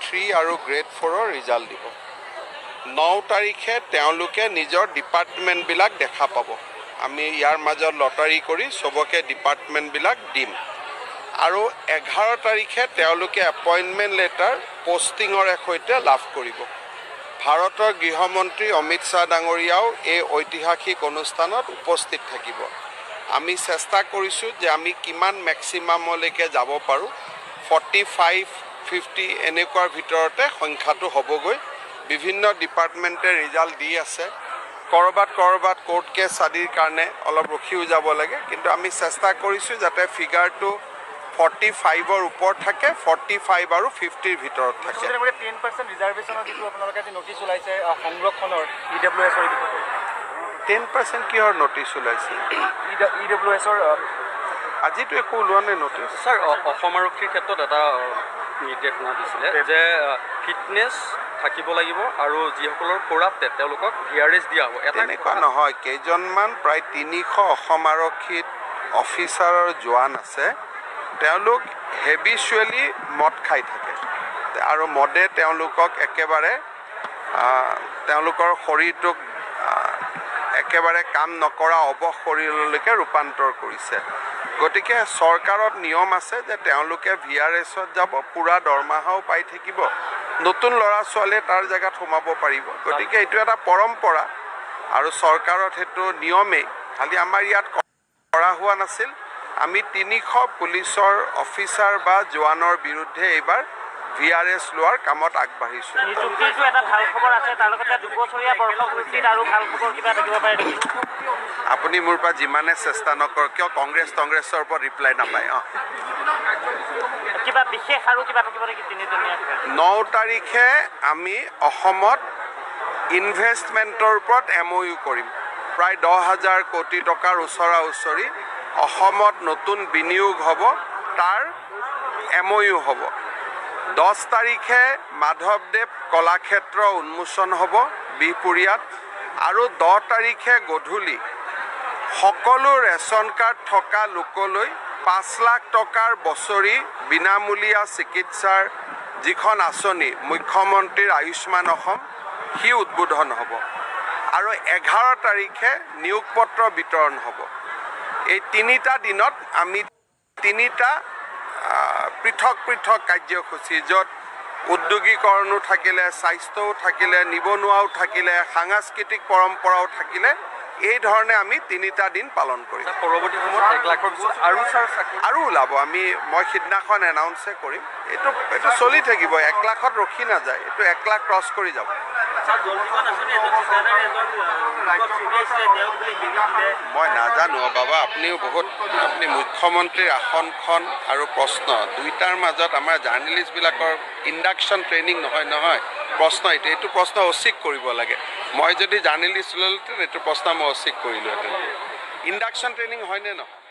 3 আৰু grade 4ৰ result দিব। 9 তাৰিখে তেওঁলোকে নিজৰ ডিপাৰ্টমেণ্টবিলাক দেখা পাব। আমি ইয়াৰ মাজত লটাৰী কৰি সবকে ডিপাৰ্টমেণ্টবিলাক দিম আৰু 11 তাৰিখে তেওঁলোকে এপইণ্টমেণ্ট লেটাৰ পোষ্টিঙৰ সৈতে লাভ কৰিব। ভাৰতৰ গৃহমন্ত্ৰী অমিত শ্বাহ ডাঙৰীয়াও এই ঐতিহাসিক অনুষ্ঠানত উপস্থিত থাকিব। আমি চেষ্টা কৰিছোঁ যে আমি কিমান মেক্সিমামলৈকে যাব পাৰোঁ। 45-50 এনেকুৱাৰ ভিতৰতে সংখ্যাটো হ'বগৈ। বিভিন্ন ডিপাৰ্টমেণ্টে ৰিজাল্ট দি আছে। ক'ৰবাত কোৰ্ট কেছ আদিৰ কাৰণে অলপ ৰখিও যাব লাগে, কিন্তু আমি চেষ্টা কৰিছোঁ যাতে ফিগাৰটো 45ৰ ওপৰত থাকে, 45 আৰু 50ৰ ভিতৰত থাকে। 10% ৰিজাৰ্ভেশ্যনৰ যিটো আপোনালোকে আজি নটিছ ওলাইছে সংৰক্ষণৰ EWSৰ 10% কিহৰ নটিছ ওলাইছে? EWSৰ আজিতো একো ওলোৱা নাই নটিছ। ছাৰ, অসম আৰক্ষীৰ ক্ষেত্ৰত এটা নিৰ্দেশনা দিছিলে যে ফিটনেছ থাকিব লাগিব আৰু যিসকলৰ কৰাপ্টেড তেওঁলোকক VRS দিয়া হ'ব। তেনেকুৱা নহয়, কেইজনমান প্ৰায় 300 অসম আৰক্ষীত অফিচাৰৰ জোৱান আছে। তেওঁলোক হেবিচুৱেলি মদ খাই থাকে আৰু মদে তেওঁলোকক একেবাৰে তেওঁলোকৰ শৰীৰটোক একেবাৰে কাম নকৰা অৱশ শৰীৰলৈকে ৰূপান্তৰ কৰিছে। গতিকে চৰকাৰত নিয়ম আছে যে তেওঁলোকে VRSত যাব, পূৰা দৰমহাও পাই থাকিব, নতুন ল'ৰা ছোৱালীয়ে তাৰ জেগাত সোমাব পাৰিব। গতিকে এইটো এটা পৰম্পৰা আৰু চৰকাৰত সেইটো নিয়মেই, খালি আমাৰ ইয়াত কৰা হোৱা নাছিল। আমি 300 পুলিচৰ অফিচাৰ বা জোৱানৰ বিৰুদ্ধে এইবাৰ VRS লোৱাৰ কামত আগবাঢ়িছোঁ। নিযুক্তিটো এটা ভাল খবৰ আছে, তাৰ লগতে 2 বছৰীয়া বৰ্ষপূৰ্তিত আৰু ভাল খবৰ কিবা থাকিব পাৰে নেকি? আপুনি মোৰ পৰা যিমানে চেষ্টা নকৰক কিয় কংগ্ৰেছৰ ওপৰত ৰিপ্লাই নাপায়। কিবা বিশেষ আৰু কিবা থাকিব নেকি? 9 তাৰিখে আমি অসমত ইনভেষ্টমেণ্টৰ ওপৰত MOU কৰিম। প্ৰায় 10,000 কোটি টকাৰ ওচৰা ওচৰি অসমত নতুন বিনিয়োগ হ'ব, তাৰ MOU হ'ব। 10 তাৰিখে মাধৱদেৱ কলাক্ষেত্ৰ উন্মোচন হ'ব বিহপুৰীয়াত আৰু 10 তাৰিখে গধূলি সকলো ৰেচন কাৰ্ড থকা লোকলৈ 5 লাখ টকাৰ বছৰি বিনামূলীয়া চিকিৎসাৰ যিখন আঁচনি মুখ্যমন্ত্ৰীৰ আয়ুষ্মান অসম, সি উদ্বোধন হ'ব আৰু 11 তাৰিখে নিয়োগ পত্ৰ বিতৰণ হ'ব। এই 3টা দিনত আমি 3টা পৃথক কাৰ্যসূচী, য'ত উদ্যোগীকৰণো থাকিলে, স্বাস্থ্যও থাকিলে, নিবনুৱাও থাকিলে, সাংস্কৃতিক পৰম্পৰাও থাকিলে, এই ধৰণে আমি 3টা দিন পালন কৰিম। পৰৱৰ্তী সময়ত 1 লাখৰ পিছত আৰু ওলাব। মই সিদিনাখন এনাউন্সে কৰিম। এইটো চলি থাকিব, 1 লাখত ৰখি নাযায়, এইটো 1 লাখ ক্ৰছ কৰি যাব। মই নাজানো বাবা, আপুনি মুখ্যমন্ত্ৰীৰ আসনখন আৰু প্ৰশ্ন দুইটাৰ মাজত আমাৰ জাৰ্নেলিষ্টবিলাকৰ ইণ্ডাকশ্যন ট্ৰেইনিং নহয় প্ৰশ্ন এইটো প্ৰশ্ন অস্বীক কৰিব লাগে। মই যদি জাৰ্নেলিষ্ট ল'লোহেঁতেন এইটো প্ৰশ্ন মই অস্বীক কৰিলোহেঁতেন। ইণ্ডাকশ্যন ট্ৰেইনিং হয়নে নহয়?